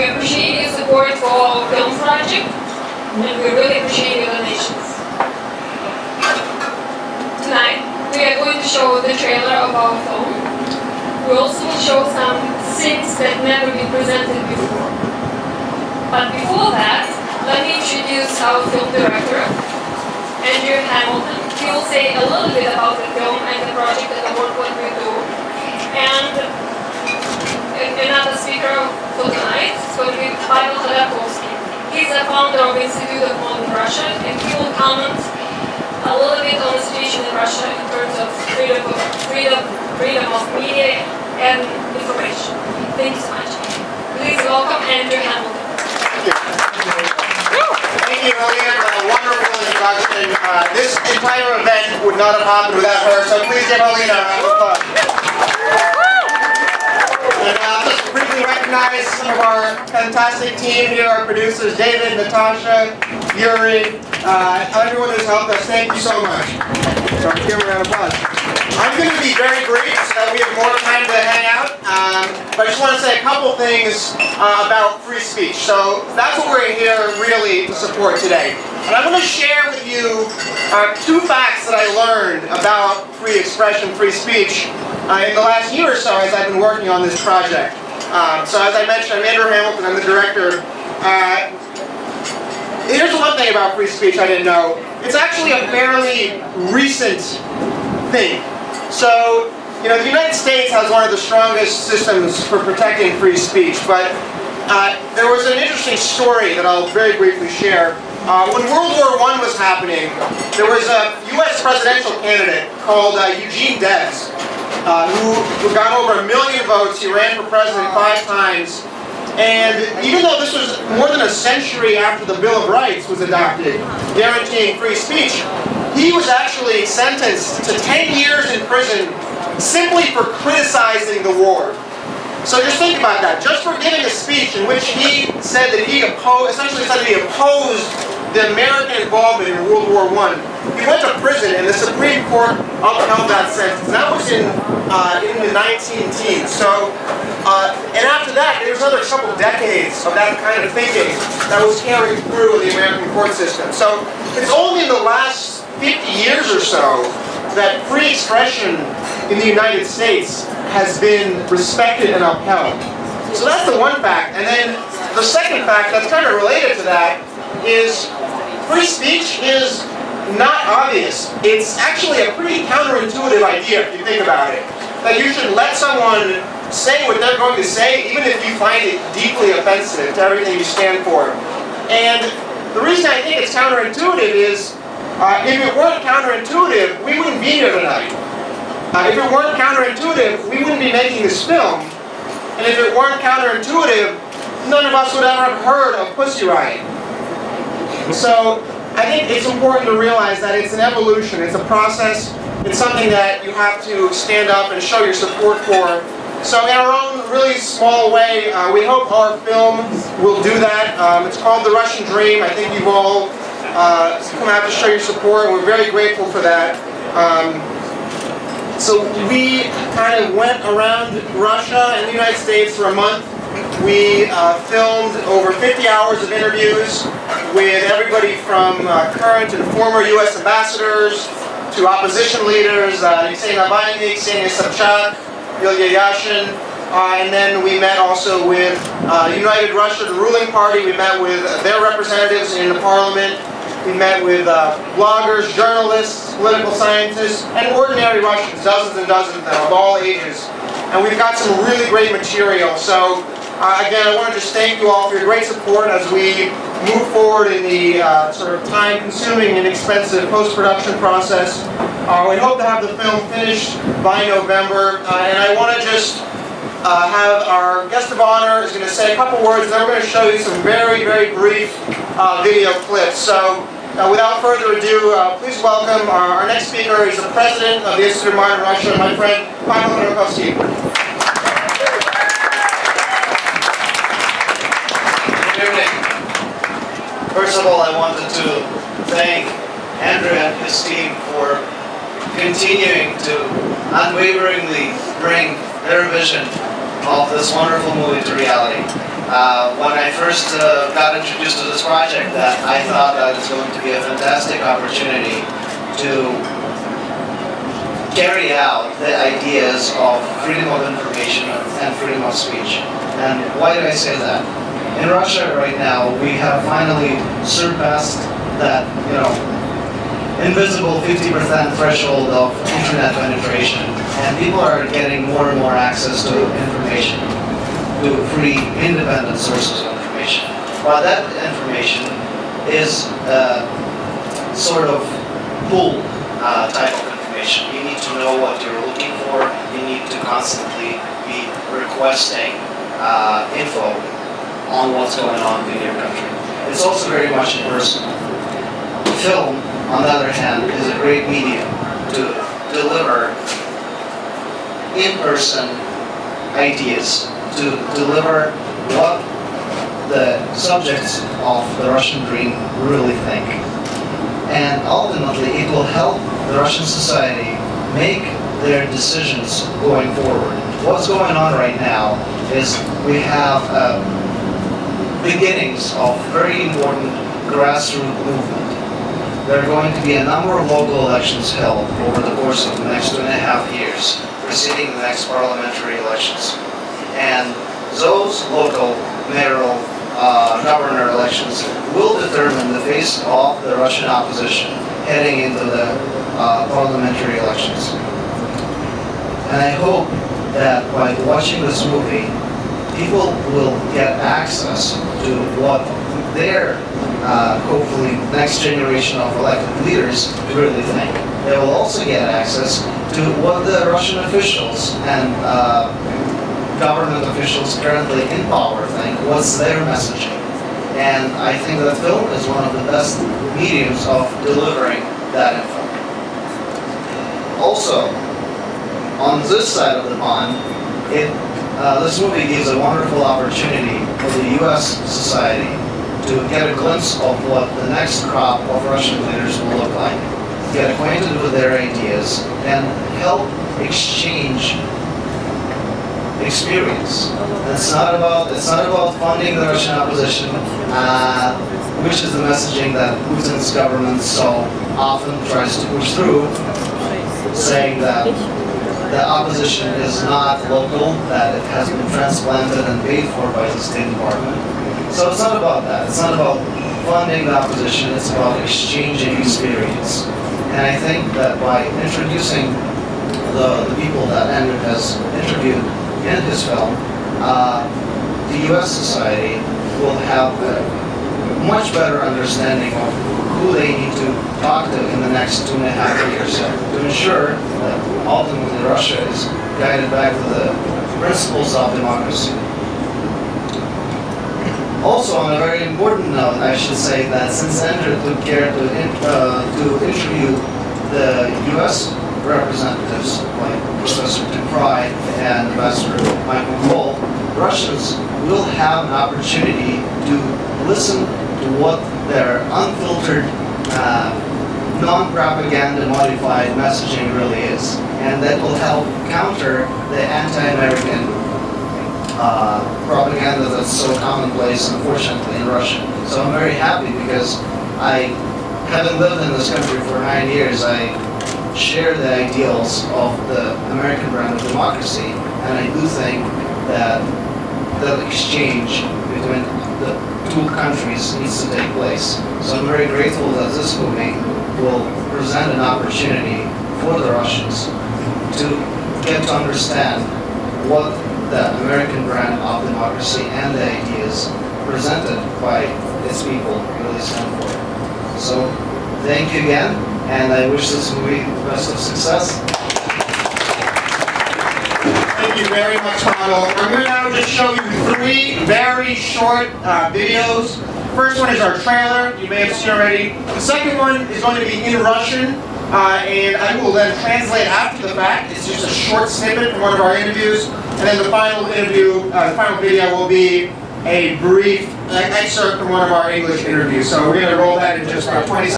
We appreciate your support for our film project, and we really appreciate your donations. Tonight, we are going to show the trailer of our film. We also will show some scenes that never been presented before. But before that, let me introduce our film director, Andrew Hamilton. He will say a little bit about the film and the project and the work what we do. And another speaker for tonight is going to be Pavel Ходорковский. He's the founder of Institute of Modern Russia, and he will comment a little bit on the situation in Russia in terms of freedom of media and information. Thank you so much. Please welcome Andrew Hamilton. Thank you, Halina, for a wonderful introduction. This entire event would not have happened without her, so please give Halina a round of applause. And let's briefly recognize some of our fantastic team here, our producers, David, Natasha, Yuri, everyone who's helped us. Thank you so much. So give a round of applause. I'm going to be very brief so that we have more time to hang out, but I just want to say a couple things about free speech. So that's what we're here really to support today. And I'm going to share with you two facts that I learned about free expression, free speech in the last year or so as I've been working on this project. So as I mentioned, I'm Andrew Hamilton, I'm the director. Here's one thing about free speech I didn't know. It's actually a fairly recent thing. So, you know, the United States has one of the strongest systems for protecting free speech, but there was an interesting story that I'll very briefly share. When World War I was happening, there was a U.S. presidential candidate called Eugene Debs, who got over 1 million votes. He ran for president 5 times. And even though this was more than a century after the Bill of Rights was adopted, guaranteeing free speech, he was actually sentenced to 10 years in prison simply for criticizing the war. So just think about that. Just for giving a speech in which he said that he essentially said that he opposed the American involvement in World War I. He went to prison, and the Supreme Court upheld that sentence. And that was in the 19-teens. So, and after that, there was another couple decades of that kind of thinking that was carried through the American court system. So it's only in the last 50 years or so that free expression in the United States has been respected and upheld. So that's the one fact. And then the second fact that's kind of related to that is free speech is not obvious. It's actually a pretty counterintuitive idea if you think about it. That you should let someone say what they're going to say even if you find it deeply offensive to everything you stand for. And the reason I think it's counterintuitive is if it weren't counterintuitive, we wouldn't be here tonight. If it weren't counterintuitive, we wouldn't be making this film. And if it weren't counterintuitive, none of us would ever have heard of Pussy Riot. So I think it's important to realize that it's an evolution, it's a process, it's something that you have to stand up and show your support for. So in our own really small way, we hope our film will do that. It's called The Russian Dream. I think you've all come out to show your support, and we're very grateful for that. So we kind of went around Russia and the United States for a month. We filmed over 50 hours of interviews with everybody from current and former U.S. ambassadors to opposition leaders, Alexei Navalny, Ksenia Sobchak, Ilya Yashin, and then we met also with United Russia, the ruling party. We met with their representatives in the parliament. We met with bloggers, journalists, political scientists, and ordinary Russians, dozens and dozens of them, of all ages. And we've got some really great material. So again, I want to just thank you all for your great support as we move forward in the sort of time-consuming and expensive post-production process. We hope to have the film finished by November, and I want to just have our guest of honor is going to say a couple words, and then we're going to show you some very, very brief video clips. So without further ado, please welcome our next speaker. He's the president of the Institute of Modern Russia, my friend Pavel Ходорковский. Good evening. First of all, I wanted to thank Andrew and his team for continuing to unwaveringly bring their vision of this wonderful movie to reality. When I first got introduced to this project, that I thought that it was going to be a fantastic opportunity to carry out the ideas of freedom of information and freedom of speech. And why do I say that? In Russia right now, we have finally surpassed that, invisible 50% threshold of internet penetration, and people are getting more and more access to information, to free, independent sources of information. But that information is sort of pull type of information. You need to know what you're looking for. You need to constantly be requesting info on what's going on in your country. It's also very much impersonal. Film, on the other hand, is a great medium to deliver in-person ideas, to deliver what the subjects of the Russian dream really think. And ultimately, it will help the Russian society make their decisions going forward. What's going on right now is we have beginnings of very important grassroots movement. There are going to be a number of local elections held over the course of the next 2.5 years, preceding the next parliamentary elections. And those local mayoral governor elections will determine the face of the Russian opposition heading into the parliamentary elections. And I hope that by watching this movie, people will get access to what their, hopefully, next generation of elected leaders really think. They will also get access to what the Russian officials and government officials currently in power think, what's their messaging. And I think that film is one of the best mediums of delivering that info. Also, on this side of the pond, this movie gives a wonderful opportunity for the U.S. society to get a glimpse of what the next crop of Russian leaders will look like, get acquainted with their ideas, and help exchange experience. It's not about funding the Russian opposition, which is the messaging that Putin's government so often tries to push through, saying that the opposition is not local, that it has been transplanted and paid for by the State Department. So it's not about that. It's not about funding the opposition, it's about exchanging experience. And I think that by introducing the people that Andrew has interviewed in his film, the U.S. society will have a much better understanding of who they need to talk to in the next 2.5 years to ensure that ultimately Russia is guided back to the principles of democracy. Also, on a very important note, I should say that since Andrew took care to interview the U.S. representatives like Professor Fry and Ambassador Michael Cole, Russians will have an opportunity to listen to what their unfiltered, non-propaganda modified messaging really is. And that will help counter the anti-American propaganda that's so commonplace, unfortunately, in Russia. So I'm very happy because having lived in this country for 9 years, I share the ideals of the American brand of democracy, and I do think that the exchange between the two countries needs to take place. So I'm very grateful that this movie will present an opportunity for the Russians to get to understand what the American brand of democracy and the ideas presented by its people really stand for. So thank you again, and I wish this movie the best of success. Thank you very much, Pavel. I'm going to now just show you 3 very short videos. First one is our trailer, you may have seen already. The second one is going to be in Russian, and I will then translate after the fact. It's just a short snippet from one of our interviews. And then the final video will be a brief excerpt from one of our English interviews. So we're going to roll that in just about 20 seconds.